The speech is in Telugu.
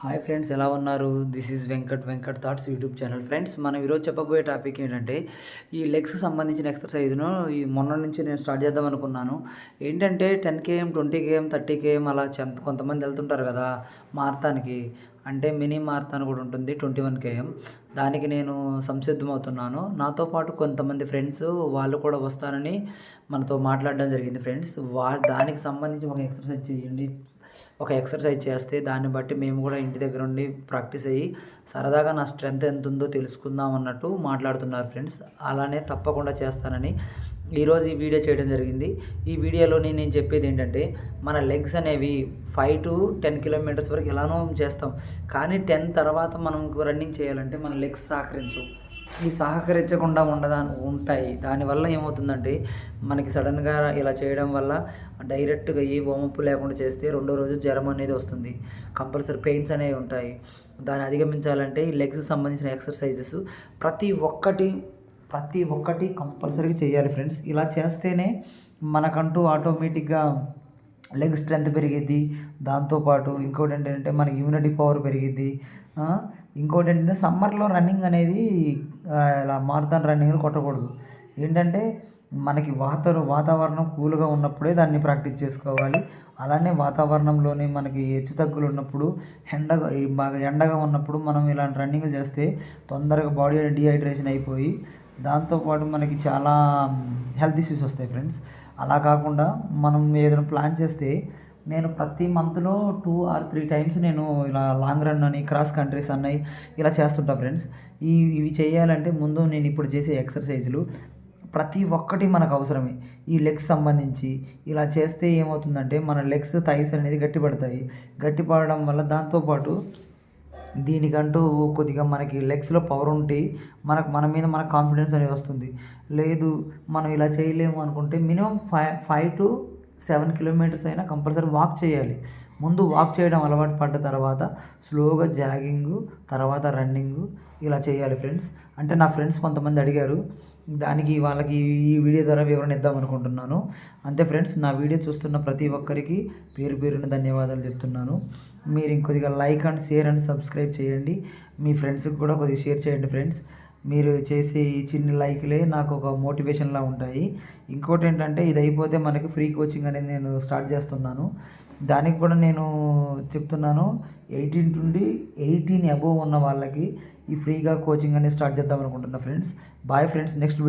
హాయ్ ఫ్రెండ్స్, ఎలా ఉన్నారు? This is Venkat thoughts YouTube channel. Friends, మనం ఈరోజు చెప్పబోయే టాపిక్ ఏంటంటే ఈ లెగ్స్ సంబంధించిన ఎక్సర్సైజ్ను ఈ మొన్న నుంచి నేను స్టార్ట్ చేద్దాం అనుకున్నాను. ఏంటంటే 10 km 20 km 30 km అలా కొంతమంది వెళ్తుంటారు కదా మారథాన్కి. అంటే మినీ మారథాన్ కూడా ఉంటుంది 21 km. దానికి నేను సంసిద్ధమవుతున్నాను. నాతో పాటు కొంతమంది ఫ్రెండ్స్ వాళ్ళు కూడా వస్తానని మనతో మాట్లాడడం జరిగింది. ఫ్రెండ్స్, దానికి సంబంధించి ఒక ఎక్సర్సైజ్ చేస్తే దాన్ని బట్టి మేము కూడా ఇంటి దగ్గర ఉండి ప్రాక్టీస్ అయ్యి సరదాగా నా స్ట్రెంత్ ఎంత ఉందో తెలుసుకుందాం అన్నట్టు మాట్లాడుతున్నారు ఫ్రెండ్స్. అలానే తప్పకుండా చేస్తానని ఈరోజు ఈ వీడియో చేయడం జరిగింది. ఈ వీడియోలోని నేను చెప్పేది ఏంటంటే, మన లెగ్స్ అనేవి 5 to 10 కిలోమీటర్స్ వరకు ఎలానో చేస్తాం, కానీ 10 తర్వాత మనం రన్నింగ్ చేయాలంటే మన లెగ్స్ సహకరించవు. ఈ సహకరించకుండా ఉంటాయి. దానివల్ల ఏమవుతుందంటే, మనకి సడన్గా ఇలా చేయడం వల్ల డైరెక్ట్గా ఏ వామప్ లేకుండా చేస్తే రెండో రోజు జ్వరం అనేది వస్తుంది. కంపల్సరీ పెయిన్స్ అనేవి ఉంటాయి. దాన్ని అధిగమించాలంటే ఈ లెగ్స్కి సంబంధించిన ఎక్సర్సైజెస్ ప్రతి ఒక్కటి కంపల్సరీగా చేయాలి ఫ్రెండ్స్. ఇలా చేస్తేనే మనకంటూ ఆటోమేటిక్గా లెగ్ స్ట్రెంత్ పెరిగిద్ది. దాంతోపాటు ఇంకోటి ఏంటంటే మనకి ఇమ్యూనిటీ పవర్ పెరిగిద్ది. ఇంకోటి ఏంటంటే సమ్మర్లో రన్నింగ్ అనేది ఇలా మారథాన్ రన్నింగ్లు కొట్టకూడదు. ఏంటంటే మనకి వాతావరణం కూల్గా ఉన్నప్పుడే దాన్ని ప్రాక్టీస్ చేసుకోవాలి. అలానే వాతావరణంలోనే మనకి హెచ్చు తగ్గులు ఉన్నప్పుడు బాగా ఎండగా ఉన్నప్పుడు మనం ఇలాంటి రన్నింగ్లు చేస్తే తొందరగా బాడీ డీహైడ్రేషన్ అయిపోయి దాంతోపాటు మనకి చాలా హెల్త్ ఇష్యూస్ వస్తాయి ఫ్రెండ్స్. అలా కాకుండా మనం ఏదైనా ప్లాన్ చేస్తే నేను ప్రతి మంత్లో 2 or 3 టైమ్స్ నేను ఇలా లాంగ్ రన్ అని క్రాస్ కంట్రీస్ అన్నాయి ఇలా చేస్తుంటా ఫ్రెండ్స్. ఇవి చేయాలంటే ముందు నేను ఇప్పుడు చేసే ఎక్సర్సైజులు ప్రతి ఒక్కటి మనకు అవసరమే. ఈ లెగ్స్ సంబంధించి ఇలా చేస్తే ఏమవుతుందంటే మన లెగ్స్ థైస్ అనేది గట్టిపడతాయి. గట్టిపడడం వల్ల దాంతోపాటు దీనికంటూ కొద్దిగా మనకి లెగ్స్లో పవర్ ఉంటే మన మీద మనకు కాన్ఫిడెన్స్ అనేది వస్తుంది. లేదు మనం ఇలా చేయలేము అనుకుంటే మినిమం 5 to 7 కిలోమీటర్స్ అయినా కంపల్సరీ వాక్ చేయాలి. ముందు వాక్ చేయడం అలవాటు పడ్డ తర్వాత స్లోగా జాగింగు, తర్వాత రన్నింగు ఇలా చేయాలి ఫ్రెండ్స్. అంటే నా ఫ్రెండ్స్ కొంతమంది అడిగారు, దానికి వాళ్ళకి ఈ వీడియో ద్వారా వివరణ ఇద్దాం అనుకుంటున్నాను. అంతే ఫ్రెండ్స్, నా వీడియో చూస్తున్న ప్రతి ఒక్కరికి పేరు పేరున ధన్యవాదాలు చెప్తున్నాను. మీరు ఇంకొద్దిగా like and share and subscribe చేయండి. మీ ఫ్రెండ్స్కి కూడా కొద్దిగా షేర్ చేయండి ఫ్రెండ్స్. మీరు చేసే ఈ చిన్న లైక్లే నాకు ఒక మోటివేషన్లా ఉంటాయి. ఇంకోటి ఏంటంటే, ఇది అయిపోతే మనకి ఫ్రీ కోచింగ్ అనేది నేను స్టార్ట్ చేస్తున్నాను. దానికి కూడా నేను చెప్తున్నాను, 18 నుండి 18 అబోవ్ ఉన్న వాళ్ళకి ఈ ఫ్రీగా కోచింగ్ అనేది స్టార్ట్ చేద్దాం అనుకుంటున్నా friends. Bye friends, next video